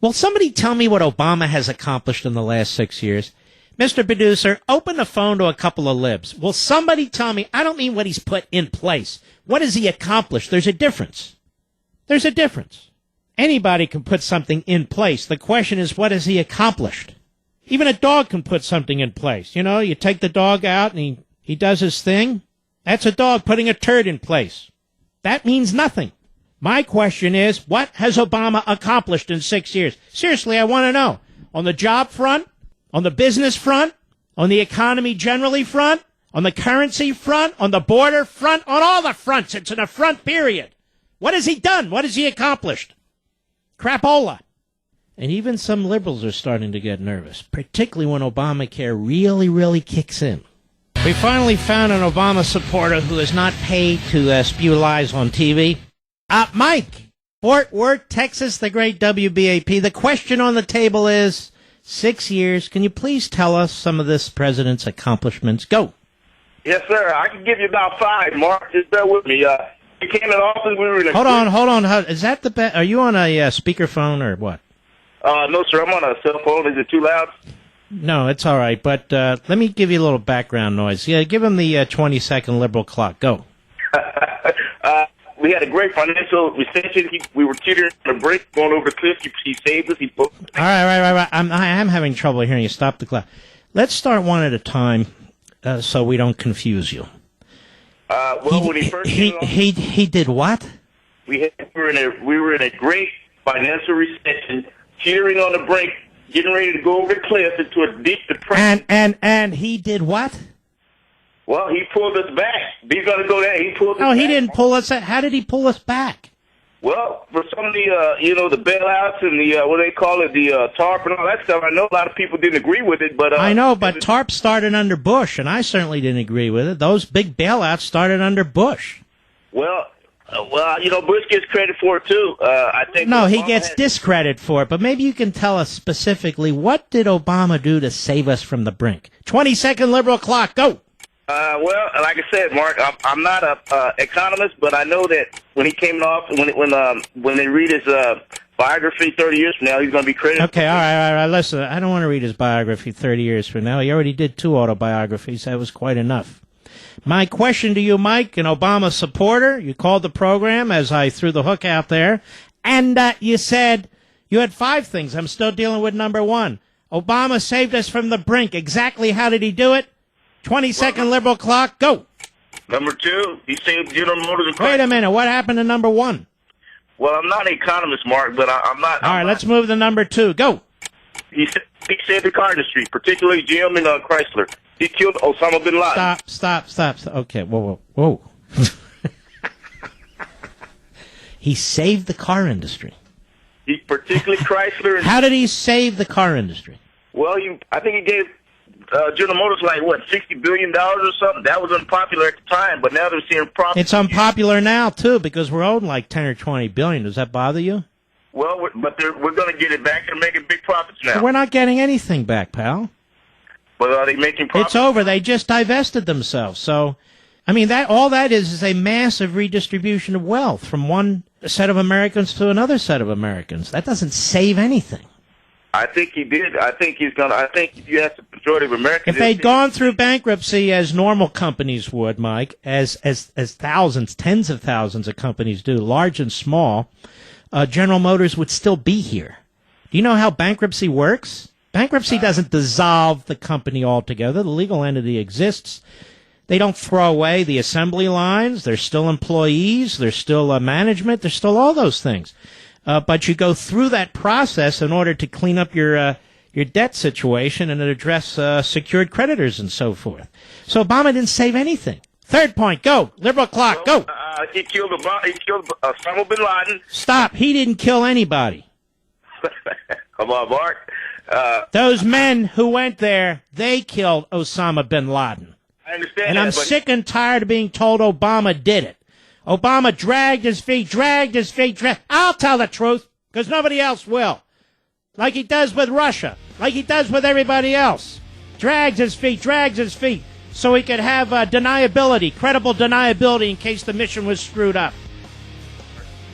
Will somebody tell me what Obama has accomplished in the last 6 years? Mr. Producer, open the phone to a couple of libs. Will somebody tell me, I don't mean what he's put in place. What has he accomplished? There's a difference. There's a difference. Anybody can put something in place. The question is, what has he accomplished? Even a dog can put something in place. You know, you take the dog out and he does his thing. That's a dog putting a turd in place. That means nothing. My question is, what has Obama accomplished in 6 years? Seriously, I want to know. On the job front, on the business front, on the economy generally front, on the currency front, on the border front, on all the fronts. It's an affront period. What has he done? What has he accomplished? Crapola. And even some liberals are starting to get nervous, particularly when Obamacare really, really kicks in. We finally found an Obama supporter who is not paid to spew lies on TV. Mike, Fort Worth, Texas, the great WBAP. The question on the table is, 6 years, can you please tell us some of this president's accomplishments? Go. Yes, sir. I can give you about 5, Mark. Just bear with me. He came in office. We were in a Hold on. Is that the best? Are you on a speakerphone or what? No, sir. I'm on a cell phone. Is it too loud? No, it's all right. But let me give you a little background noise. Yeah, give him the 20-second liberal clock. Go. We had a great financial recession. We were teetering on the brink, going over the cliff. He saved us. All right. I am having trouble hearing you. Stop the clock. Let's start one at a time so we don't confuse you. When he first came on, he did what? We were in a great financial recession, teetering on the brink, getting ready to go over the cliff into a deep depression. And he did what? Well, he pulled us back. He's going to go there. He pulled us back. No, he didn't pull us. How did he pull us back? Well, for some of the, the bailouts and the, what do they call it, the TARP and all that stuff, I know a lot of people didn't agree with it, but... I know, but TARP started under Bush, and I certainly didn't agree with it. Those big bailouts started under Bush. Well, Bush gets credit for it, too. I think... No, he gets discredit for it, but maybe you can tell us specifically, what did Obama do to save us from the brink? 20-second liberal clock, go! Well, like I said, Mark, I'm not a economist, but I know that when he came off, when they read his biography 30 years from now, he's going to be credited. Okay, all right. Listen, I don't want to read his biography 30 years from now. He already did 2 autobiographies. That was quite enough. My question to you, Mike, an Obama supporter, you called the program as I threw the hook out there, and you said you had 5 things. I'm still dealing with number 1. Obama saved us from the brink. Exactly how did he do it? 20-second liberal clock, go. Number 2, he saved General Motors. Wait a minute, what happened to number 1? Well, I'm not an economist, Mark, but I'm not. All right, let's move to number 2, go. He saved the car industry, particularly GM and Chrysler. He killed Osama bin Laden. Stop. Okay, whoa. He saved the car industry. He particularly Chrysler. How did he save the car industry? Well, I think he gave General Motors $60 billion or something. That was unpopular at the time, but now they're seeing profit. It's unpopular now too because we're owed like 10 or 20 billion. Does that bother you? Well, we're going to get it back and making big profits now. We're not getting anything back, pal. But are they making profits? It's over. They just divested themselves. So, I mean, all that is a massive redistribution of wealth from one set of Americans to another set of Americans. That doesn't save anything. I think he did. I think he's going to. I think if you ask the majority of Americans, if they'd gone through bankruptcy as normal companies would, Mike, as thousands, tens of thousands of companies do, large and small, General Motors would still be here. Do you know how bankruptcy works? Bankruptcy doesn't dissolve the company altogether. The legal entity exists. They don't throw away the assembly lines. There's still employees. There's still management. There's still all those things. But you go through that process in order to clean up your debt situation and address secured creditors and so forth. So Obama didn't save anything. 3rd point, go. Liberal clock, go. He killed Osama bin Laden. Stop. He didn't kill anybody. Come on, Mark. Those men who went there, they killed Osama bin Laden. I understand and that, I'm sick and tired of being told Obama did it. Obama dragged his feet. I'll tell the truth, because nobody else will. Like he does with Russia. Like he does with everybody else. Drags his feet, so he could have credible deniability, in case the mission was screwed up.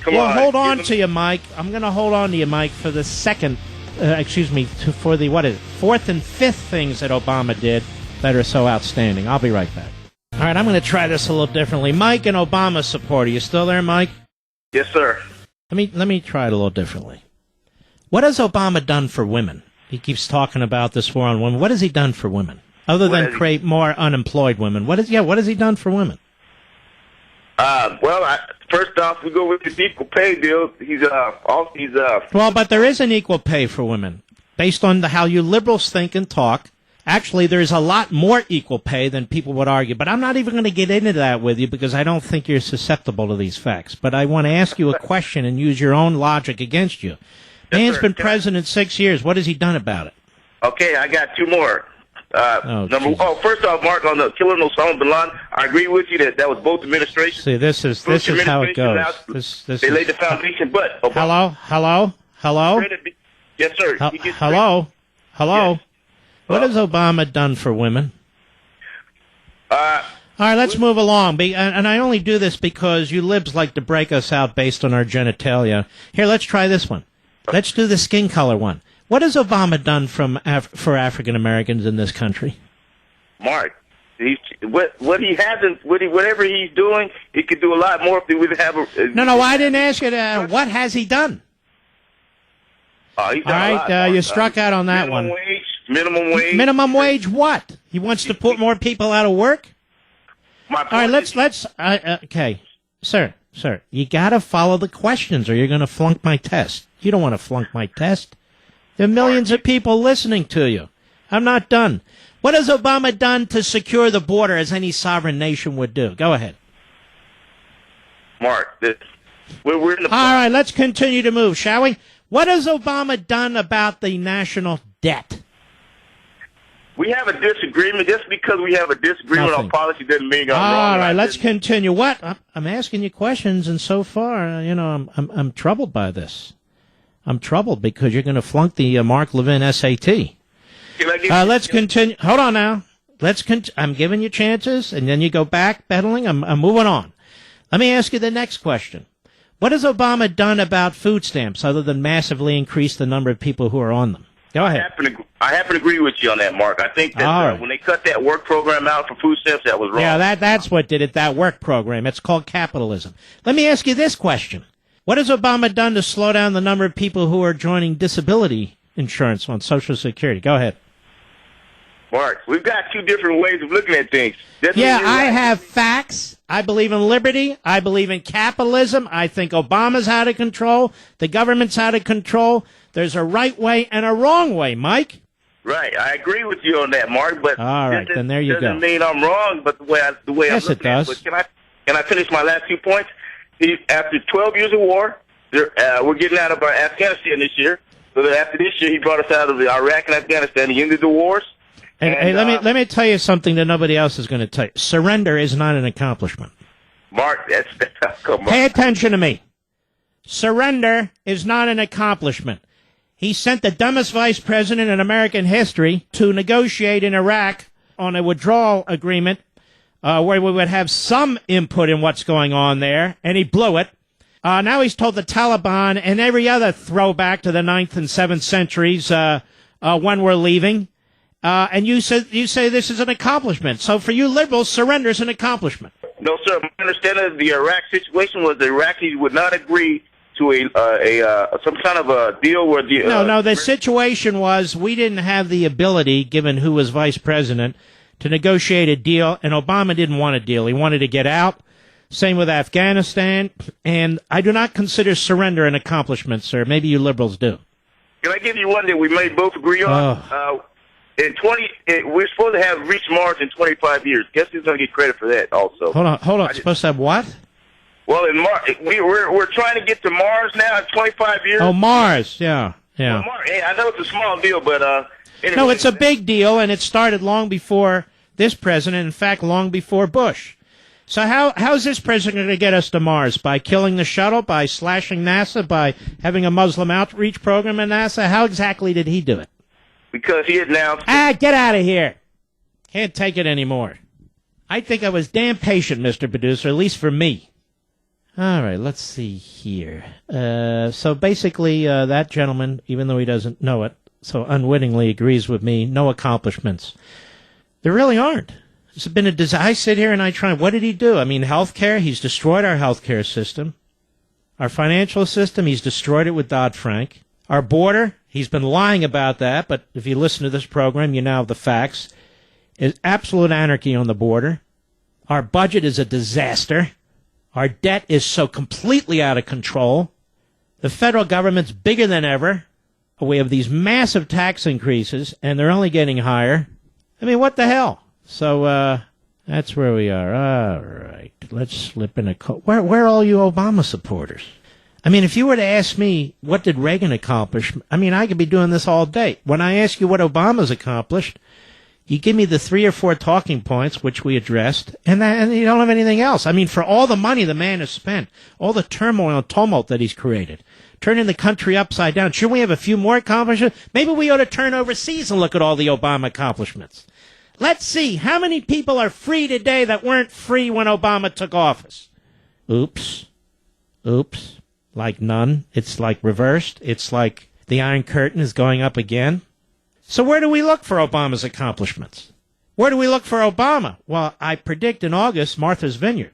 Come Well, on. hold on to you, Mike. I'm going to hold on to you, Mike, for the for the, fourth and fifth things that Obama did that are so outstanding. I'll be right back. All right, I'm going to try this a little differently. Mike, an Obama supporter. You still there, Mike? Yes, sir. Let me try it a little differently. What has Obama done for women? He keeps talking about this war on women. What has he done for women? Other than create more unemployed women. What has he done for women? First off, we go with the equal pay deal. Well, but there is an equal pay for women. Based on how you liberals think and talk, actually, there's a lot more equal pay than people would argue. But I'm not even going to get into that with you because I don't think you're susceptible to these facts. But I want to ask you a question and use your own logic against you. Man's been president 6 years. What has he done about it? Okay, I got two more. First off, Mark, on the killing of Osama bin Laden, I agree with you that was both administrations. See, this is how it goes. They laid the foundation, but Hello. Yes, sir. Hello. Yes. What has Obama done for women? All right, let's move along. And I only do this because you libs like to break us out based on our genitalia. Here, let's try this one. Let's do the skin color one. What has Obama done for African Americans in this country? Mark, whatever he's doing, he could do a lot more if he would have a... No, I didn't ask you that. What has he done? He's done a lot, you struck out on that one. Minimum wage. Minimum wage what? He wants to put more people out of work? All right, let's okay. Sir, you got to follow the questions or you're going to flunk my test. You don't want to flunk my test. There are millions of people listening to you. I'm not done. What has Obama done to secure the border as any sovereign nation would do? Go ahead. Mark, we're in the... All right, let's continue to move, shall we? What has Obama done about the national debt? We have a disagreement. Just because we have a disagreement on policy doesn't mean I'm wrong. All right, let's continue. What? I'm asking you questions, and so far, I'm troubled by this. I'm troubled because you're going to flunk the Mark Levin SAT. Let's continue. Hold on now. I'm giving you chances, and then you go back pedaling. I'm moving on. Let me ask you the next question. What has Obama done about food stamps other than massively increase the number of people who are on them? Go ahead. I happen to agree with you on that, Mark. I think that when they cut that work program out for food stamps, that was wrong. Yeah, that's what did it, that work program. It's called capitalism. Let me ask you this question. What has Obama done to slow down the number of people who are joining disability insurance on Social Security? Go ahead. Mark, we've got two different ways of looking at things. I have facts. I believe in liberty. I believe in capitalism. I think Obama's out of control. The government's out of control. There's a right way and a wrong way, Mike. Right. I agree with you on that, Mark. But all right, then there you go. Doesn't mean I'm wrong, but the way yes, I'm looking it does. at it. But can I finish my last 2 points? After 12 years of war, we're getting out of Afghanistan this year. So that after this year, he brought us out of Iraq and Afghanistan. He ended the wars. And hey, let me tell you something that nobody else is going to tell you. Surrender is not an accomplishment. Mark, come on. Pay attention to me. Surrender is not an accomplishment. He sent the dumbest vice president in American history to negotiate in Iraq on a withdrawal agreement where we would have some input in what's going on there, and he blew it. Now he's told the Taliban and every other throwback to the 9th and 7th centuries when we're leaving. And you say this is an accomplishment. So for you liberals, surrender is an accomplishment. No, sir. My understanding of the Iraq situation was the Iraqis would not agree to some kind of a deal where the... No, the situation was we didn't have the ability, given who was vice president, to negotiate a deal, and Obama didn't want a deal. He wanted to get out. Same with Afghanistan. And I do not consider surrender an accomplishment, sir. Maybe you liberals do. Can I give you one that we may both agree on? We're supposed to have reached Mars in 25 years. Guess who's going to get credit for that also? Hold on. Supposed to have what? Well, in Mars, we're trying to get to Mars now in 25 years. Oh, Mars, yeah. Well, Mars, I know it's a small deal, but anyway. No, it's a big deal, and it started long before this president. In fact, long before Bush. So how's this president going to get us to Mars? By killing the shuttle? By slashing NASA? By having a Muslim outreach program in NASA? How exactly did he do it? Because he announced... Get out of here. Can't take it anymore. I think I was damn patient, Mr. Producer, at least for me. All right, let's see here. So basically, that gentleman, even though he doesn't know it, so unwittingly agrees with me, no accomplishments. There really aren't. It's been a disaster. I sit here and I try, what did he do? I mean, healthcare, he's destroyed our healthcare system. Our financial system, he's destroyed it with Dodd-Frank. Our border, he's been lying about that, but if you listen to this program, you now have the facts. It's absolute anarchy on the border. Our budget is a disaster. Our debt is so completely out of control. The federal government's bigger than ever. We have these massive tax increases, and they're only getting higher. I mean, what the hell? So, that's where we are. All right. Let's slip in a where are all you Obama supporters? I mean, if you were to ask me, what did Reagan accomplish? I mean, I could be doing this all day. When I ask you what Obama's accomplished, you give me the 3 or 4 talking points, which we addressed, and you don't have anything else. I mean, for all the money the man has spent, all the turmoil and tumult that he's created, turning the country upside down, shouldn't we have a few more accomplishments? Maybe we ought to turn overseas and look at all the Obama accomplishments. Let's see, how many people are free today that weren't free when Obama took office? Oops. Like none. It's like reversed. It's like the Iron Curtain is going up again. So where do we look for Obama's accomplishments? Where do we look for Obama? Well, I predict in August, Martha's Vineyard.